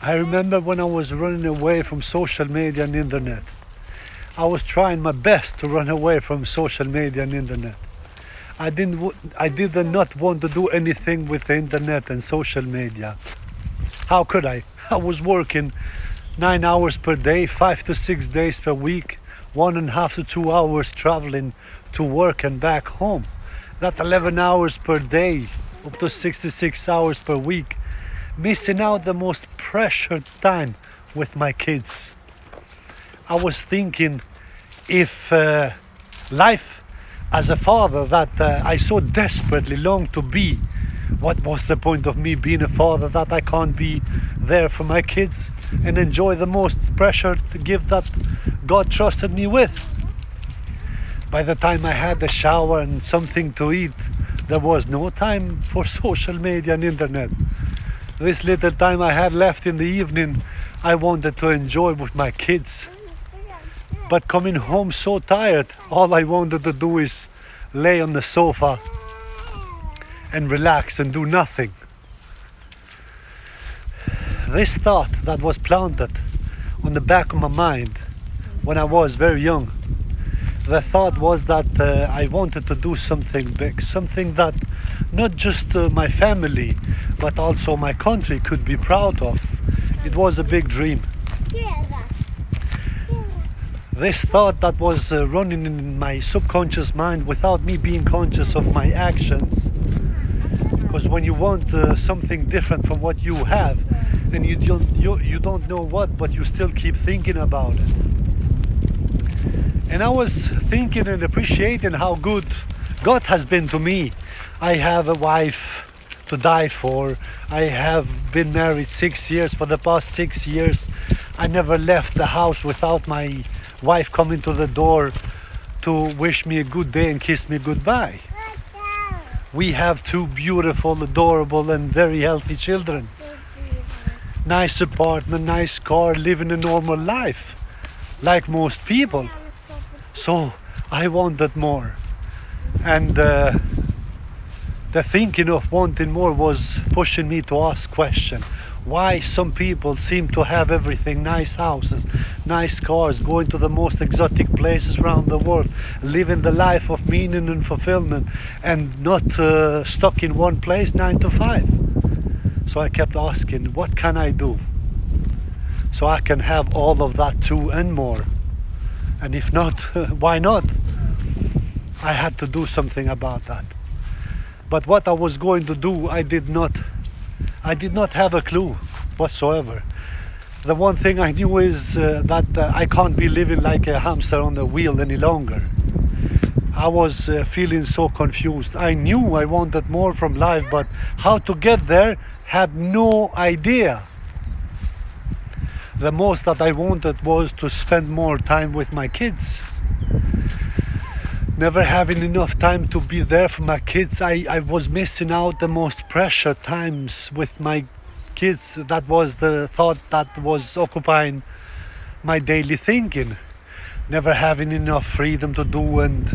I remember when I was running away from social media and internet. I was trying my best to run away from social media and internet. I did not want to do anything with the internet and social media. How could I? I was working 9 hours per day, 5 to 6 days per week, 1.5 to 2 hours traveling to work and back home. That's 11 hours per day, up to 66 hours per week. Missing out the most precious time with my kids. I was thinking if life as a father that I so desperately long to be, what was the point of me being a father that I can't be there for my kids and enjoy the most precious gift that God trusted me with? By the time I had a shower and something to eat, there was no time for social media and internet. This little time I had left in the evening, I wanted to enjoy with my kids. But coming home so tired, all I wanted to do is lay on the sofa and relax and do nothing. This thought that was planted on the back of my mind when I was very young, the thought was that I wanted to do something big, something that not just my family, but also my country could be proud of. It was a big dream. This thought that was running in my subconscious mind without me being conscious of my actions. Because when you want something different from what you have, and you don't know what, but you still keep thinking about it. And I was thinking and appreciating how good God has been to me. I have a wife to die for. I have been married 6 years. For the past 6 years, I never left the house without my wife coming to the door to wish me a good day and kiss me goodbye. We have 2 beautiful, adorable and very healthy children. Nice apartment, nice car, living a normal life, like most people. So I wanted more. And the thinking of wanting more was pushing me to ask questions. Why some people seem to have everything, nice houses, nice cars, going to the most exotic places around the world, living the life of meaning and fulfillment, and not stuck in one place 9 to 5. So I kept asking, what can I do so I can have all of that too and more? And if not, why not? I had to do something about that. But what I was going to do, I did not have a clue whatsoever. The one thing I knew is that I can't be living like a hamster on the wheel any longer. I was feeling so confused. I knew I wanted more from life, but how to get there, had no idea. The most that I wanted was to spend more time with my kids. Never having enough time to be there for my kids, I was missing out the most precious times with my kids. That was the thought that was occupying my daily thinking. Never having enough freedom to do and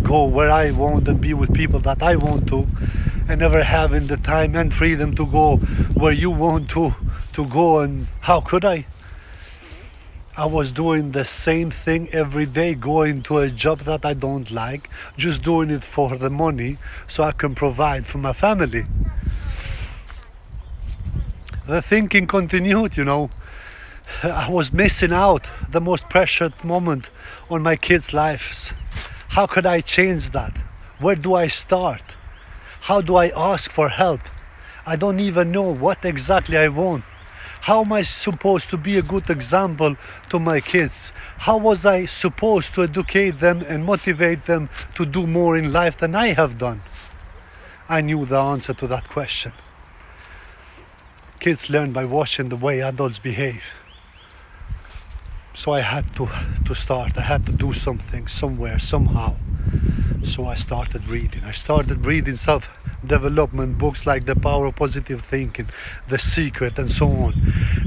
go where I want and be with people that I want to, and never having the time and freedom to go where you want to go. And how could I? I was doing the same thing every day, going to a job that I don't like, just doing it for the money so I can provide for my family. The thinking continued, I was missing out the most precious moment on my kids' lives. How could I change that? Where do I start? How do I ask for help? I don't even know what exactly I want. How am I supposed to be a good example to my kids? How was I supposed to educate them and motivate them to do more in life than I have done? I knew the answer to that question. Kids learn by watching the way adults behave. So I had to start. I had to do something somewhere, somehow. So I started reading. I started reading self-development books like The Power of Positive Thinking, The Secret, and so on.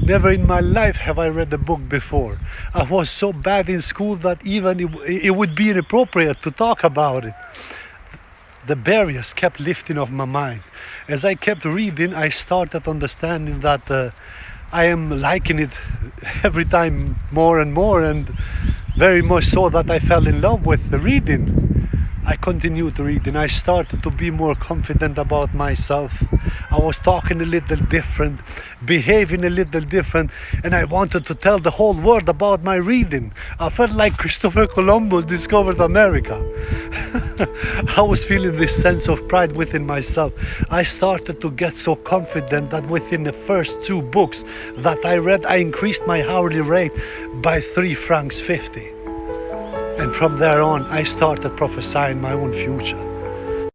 Never in my life have I read a book before. I was so bad in school that even it would be inappropriate to talk about it. The barriers kept lifting off my mind. As I kept reading, I started understanding that I am liking it every time more and more, and very much so that I fell in love with the reading. I continued reading. I started to be more confident about myself. I was talking a little different, behaving a little different, and I wanted to tell the whole world about my reading. I felt like Christopher Columbus discovered America. I was feeling this sense of pride within myself. I started to get so confident that within the first 2 books that I read, I increased my hourly rate by 3 francs 50. And from there on, I started prophesying my own future.